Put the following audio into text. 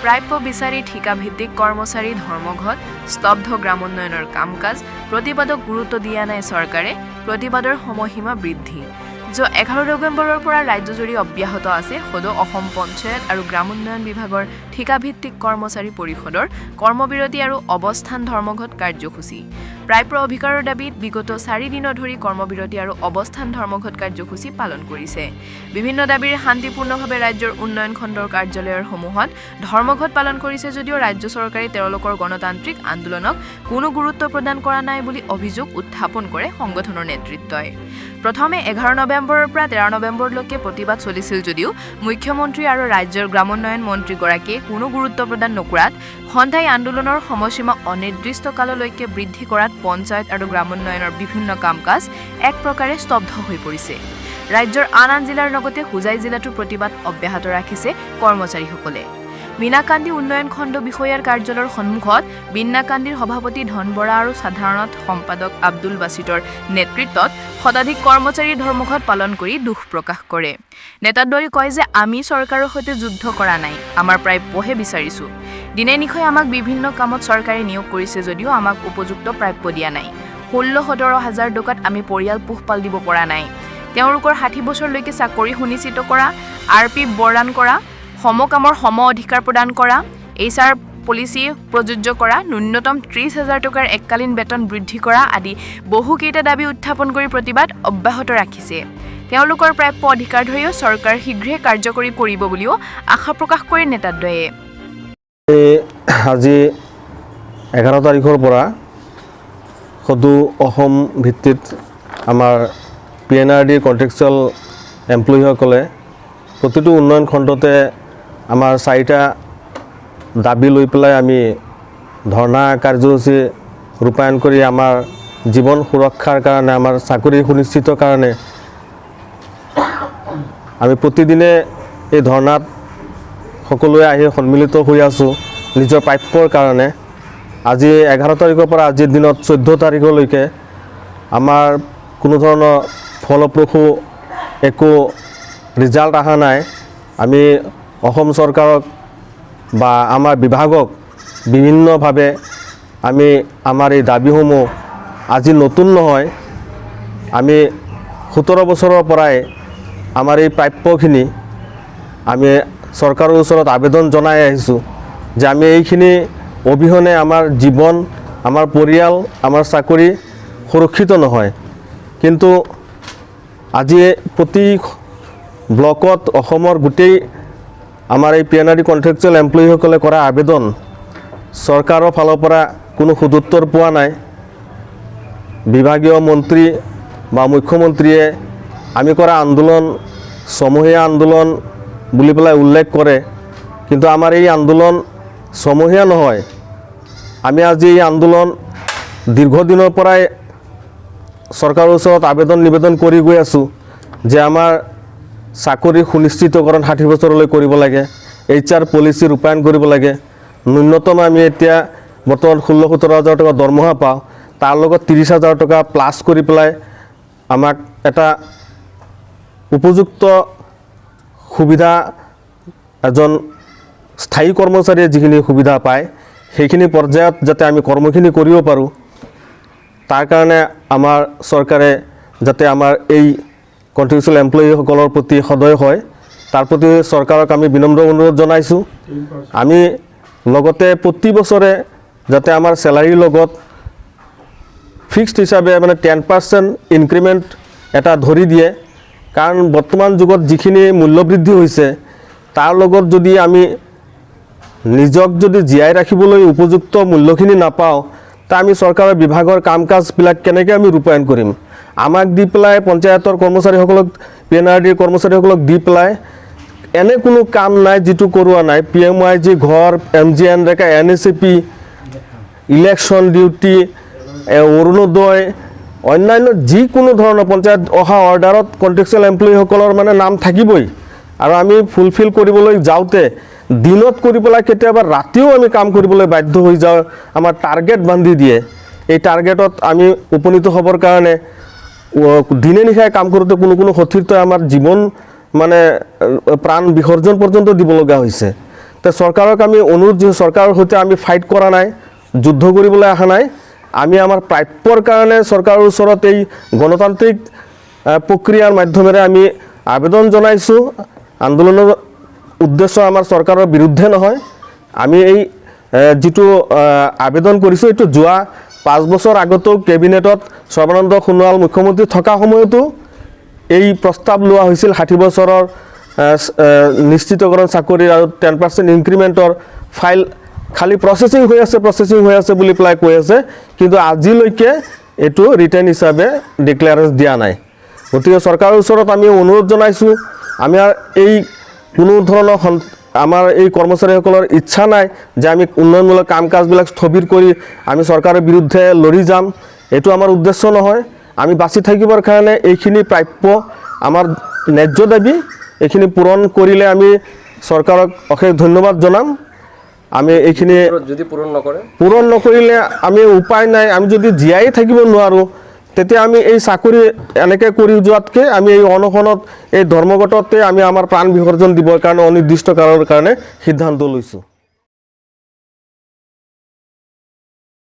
প্ৰাপ্য বিচাৰি ঠিকাভিত্তিক কৰ্মচাৰী ধৰ্মঘট, স্তব্ধ গ্ৰামোন্নয়নৰ কাম কাজ, প্ৰতিবাদক গুৰুত্ব দিয়া নাই চৰকাৰে, প্ৰতিবাদৰ সময়সীমা বৃদ্ধি। যোৱা 11 নৱেম্বৰৰ পৰা ৰাজ্যজুৰি অব্যাহত আছে সদৌ অসম পঞ্চায়ত আৰু গ্ৰামোন্নয়ন বিভাগৰ ঠিকাভিত্তিক কৰ্মচাৰী পৰিষদৰ কৰ্মবিৰতি আৰু অৱস্থান ধৰ্মঘট কাৰ্যসূচী। প্ৰাপ্য অধিকাৰৰ দাবীত বিগত 4 দিন ধৰি কৰ্মবিৰতি আৰু অৱস্থান ধৰ্মঘট কাৰ্যসূচী পালন কৰিছে। বিভিন্ন দাবীৰে শান্তিপূৰ্ণভাৱে ৰাজ্যৰ উন্নয়ন খণ্ডৰ কাৰ্যালয়ৰ সমূহত ধৰ্মঘট পালন কৰিছে যদিও ৰাজ্য চৰকাৰে তেওঁলোকৰ গণতান্ত্ৰিক আন্দোলনক কোনো গুৰুত্ব প্ৰদান কৰা নাই বুলি অভিযোগ উত্থাপন কৰে সংগঠনৰ নেতৃত্বই। প্ৰথমে 11 নৱেম্বৰৰ পৰা 13 নৱেম্বৰলৈকে প্ৰতিবাদ চলিছিল যদিও মুখ্যমন্ত্ৰী আৰু ৰাজ্যৰ গ্ৰামোন্নয়ন মন্ত্ৰীগৰাকীয়ে কোনো গুৰুত্ব প্ৰদান নকৰাত সন্ধাই আন্দোলনৰ সময়সীমা অনিৰ্দিষ্ট কাললৈকে বৃদ্ধি কৰাত পঞ্চায়ত আৰু গ্ৰামোন্নয়নৰ বিভিন্ন কাম কাজ এক প্ৰকাৰে স্তব্ধ হৈ পৰিছে। ৰাজ্যৰ আন জিলাৰ লগতে হোজাই জিলাতো প্ৰতিবাদ অব্যাহত ৰাখিছে কৰ্মচাৰীসকলে। মীনাকান্দি উন্নয়ন খণ্ড বিষয়াৰ কাৰ্যালয়ৰ সন্মুখত বিন্নাকান্দিৰ সভাপতি ধন বৰা আৰু সাধাৰণ সম্পাদক আব্দুল বাছিতৰ নেতৃত্বত শতাধিক কৰ্মচাৰীৰ ধৰ্মঘট পালন কৰি দুখ প্ৰকাশ কৰে। নেতাদ্বয়ে কয় যে আমি চৰকাৰৰ সৈতে যুদ্ধ কৰা নাই, আমাৰ প্ৰাপ্যহে বিচাৰিছো। দিনে নিশাই আমাক বিভিন্ন কামত চৰকাৰে নিয়োগ কৰিছে যদিও আমাক উপযুক্ত প্ৰাপ্য দিয়া নাই। 16-17 হাজাৰ টকাত আমি পৰিয়াল পোহপাল দিব পৰা নাই। তেওঁলোকৰ 60 বছৰলৈকে চাকৰি সুনিশ্চিত কৰা, RP বৰদান কৰা, সমকামৰ সম অধিকাৰ প্ৰদান কৰা, HR পলিচি প্ৰযোজ্য কৰা, ন্যূনতম 30 হাজাৰ টকাৰ এককালীন বেতন বৃদ্ধি কৰা আদি বহুকেইটা দাবী উত্থাপন কৰি প্ৰতিবাদ অব্যাহত ৰাখিছে। তেওঁলোকৰ প্ৰাপ্য অধিকাৰ ধৰিও চৰকাৰ শীঘ্ৰে কাৰ্যকৰী কৰিব বুলিও আশা প্ৰকাশ কৰে নেতাদ্বয়ে। আজি 11 তাৰিখৰ পৰা সদৌ অসম ভিত্তিত আমাৰ PNRD কন্ট্ৰেকচুৱেল এমপ্লয়ীসকলে প্ৰতিটো উন্নয়ন খণ্ডতে আমাৰ 4টা দাবী লৈ পেলাই আমি ধৰ্ণা কাৰ্যসূচী ৰূপায়ণ কৰি আমাৰ জীৱন সুৰক্ষাৰ কাৰণে, আমাৰ চাকৰি সুনিশ্চিত কাৰণে আমি প্ৰতিদিনে এই ধৰ্ণাত সকলোৱে আহি সন্মিলিত হৈ আছোঁ নিজৰ প্ৰাপ্যৰ কাৰণে। আজি 11 তাৰিখৰ পৰা আজিৰ দিনত 14 তাৰিখলৈকে আমাৰ কোনো ধৰণৰ ফলপ্ৰসূ একো ৰিজাল্ট অহা নাই। আমি অসম চৰকাৰক বা আমাৰ বিভাগক বিভিন্নভাৱে আমি আমাৰ এই দাবীসমূহ আজি নতুন নহয়, আমি 17 বছৰৰ পৰাই আমাৰ এই প্ৰাপ্যখিনি আমি চৰকাৰৰ ওচৰত আবেদন জনাই আহিছোঁ যে আমি এইখিনি অবিহনে আমাৰ জীৱন, আমাৰ পৰিয়াল, আমাৰ চাকৰি সুৰক্ষিত নহয়। কিন্তু আজি প্ৰতি ব্লকত অসমৰ গোটেই আমাৰ এই PNRD কন্ট্ৰেকচুৱেল এমপ্লয়ীসকলে কৰা আবেদন চৰকাৰৰ ফালৰ পৰা কোনো সদুত্তৰ পোৱা নাই। বিভাগীয় মন্ত্ৰী বা মুখ্যমন্ত্ৰীয়ে আমি কৰা আন্দোলন সমূহীয়া আন্দোলন বুলি পেলাই উল্লেখ কৰে, কিন্তু আমাৰ এই আন্দোলন সমূহীয়া নহয়। আমি আজি এই আন্দোলন দীৰ্ঘদিনৰ পৰাই চৰকাৰৰ ওচৰত আবেদন নিবেদন কৰি গৈ আছোঁ যে আমাৰ চাকৰি সুনিশ্চিতকৰণ 60 বছৰলৈ কৰিব লাগে, HR পলিচি ৰূপায়ণ কৰিব লাগে। ন্যূনতম আমি এতিয়া বৰ্তমান 16-17 হাজাৰ টকা দৰমহা পাওঁ, তাৰ লগত 30 হাজাৰ টকা প্লাছ কৰি পেলাই আমাক এটা উপযুক্ত সুবিধা এজন স্থায়ী কৰ্মচাৰীয়ে যিখিনি সুবিধা পায় সেইখিনি পৰ্যায়ত যাতে আমি কৰ্মখিনি কৰিব পাৰোঁ, তাৰ কাৰণে আমাৰ চৰকাৰে যাতে আমাৰ এই কন্ট্ৰেকচুৱেল এমপ্লয়ীসকলৰ প্ৰতি সদয় হয়, তাৰ প্ৰতি চৰকাৰক আমি বিনম্ৰ অনুৰোধ জনাইছোঁ। আমি লগতে প্ৰতি বছৰে যাতে আমাৰ চেলাৰীৰ লগত ফিক্সড হিচাপে মানে 10% ইনক্ৰিমেণ্ট এটা ধৰি দিয়ে, কাৰণ বৰ্তমান যুগত যিখিনি মূল্যবৃদ্ধি হৈছে তাৰ লগত যদি আমি নিজক যদি জীয়াই ৰাখিবলৈ উপযুক্ত মূল্যখিনি নাপাওঁ, তা আমি চৰকাৰৰ বিভাগৰ কাম কাজবিলাক কেনেকৈ আমি ৰূপায়ণ কৰিম? আমাক দি পেলাই পঞ্চায়তৰ কৰ্মচাৰীসকলক, PNRDৰ কৰ্মচাৰীসকলক দি পেলাই এনে কোনো কাম নাই যিটো কৰোৱা নাই। PMYG ঘৰ, MGNREGA, NSAP, election duty, Orunodoi, অন্যান্য যিকোনো ধৰণৰ পঞ্চায়ত অহা অৰ্ডাৰত কন্ট্ৰেকচুৱেল এমপ্লয়ীসকলৰ মানে নাম থাকিবই। আৰু আমি ফুলফিল কৰিবলৈ যাওঁতে দিনত কৰি পেলাই কেতিয়াবা ৰাতিও আমি কাম কৰিবলৈ বাধ্য হৈ যাওঁ। আমাৰ টাৰ্গেট বান্ধি দিয়ে, এই টাৰ্গেটত আমি উপনীত হ'বৰ কাৰণে দিনে নিশাই কাম কৰোঁতে কোনো কোনো সতীৰ্থই আমাৰ জীৱন মানে প্ৰাণ বিসৰ্জন পৰ্যন্ত দিব লগা হৈছে। তো চৰকাৰক আমি অনুৰোধ যে চৰকাৰৰ সৈতে আমি ফাইট কৰা নাই, যুদ্ধ কৰিবলৈ অহা নাই। আমি আমাৰ প্ৰাপ্যৰ কাৰণে চৰকাৰৰ ওচৰত এই গণতান্ত্ৰিক প্ৰক্ৰিয়াৰ মাধ্যমেৰে আমি আবেদন জনাইছোঁ। আন্দোলনৰ উদ্দেশ্য আমাৰ চৰকাৰৰ বিৰুদ্ধে নহয়। আমি এই যিটো আবেদন কৰিছোঁ এইটো যোৱা 5 বছৰ আগতো কেবিনেটত সৰ্বানন্দ সোণোৱাল মুখ্যমন্ত্ৰী থকা সময়তো এই প্ৰস্তাৱ লোৱা হৈছিল 60 বছৰৰ নিশ্চিতকৰণ চাকৰি আৰু 10% ইনক্ৰিমেণ্টৰ ফাইল খালি প্ৰচেছিং হৈ আছে বুলি পেলাই কৈ আছে, কিন্তু আজিলৈকে এইটো ৰিটাৰ্ণ হিচাপে ডিক্লেয়াৰেঞ্চ দিয়া নাই। গতিকে চৰকাৰৰ ওচৰত আমি অনুৰোধ জনাইছোঁ, আমাৰ এই কোনো ধৰণৰ আমাৰ এই কৰ্মচাৰীসকলৰ ইচ্ছা নাই যে আমি উন্নয়নমূলক কাম কাজবিলাক স্থবিৰ কৰি আমি চৰকাৰৰ বিৰুদ্ধে লৰি যাম। এইটো আমাৰ উদ্দেশ্য নহয়। আমি বাচি থাকিবৰ কাৰণে এইখিনি প্ৰাপ্য আমাৰ ন্যায্য দাবী, এইখিনি পূৰণ কৰিলে আমি চৰকাৰক অশেষ ধন্যবাদ জনাম। আমি এইখিনি যদি পূৰণ নকৰিলে আমি উপায় নাই। আমি যদি জীয়াই থাকিব নোৱাৰোঁ তেতিয়া আমি এই চাকৰি এনেকৈ কৰি যোৱাতকৈ আমি এই অনশনত এই ধৰ্মঘটতে আমি আমাৰ প্ৰাণ বিসৰ্জন দিবৰ কাৰণে অনিৰ্দিষ্ট কালৰ কাৰণে সিদ্ধান্ত লৈছোঁ।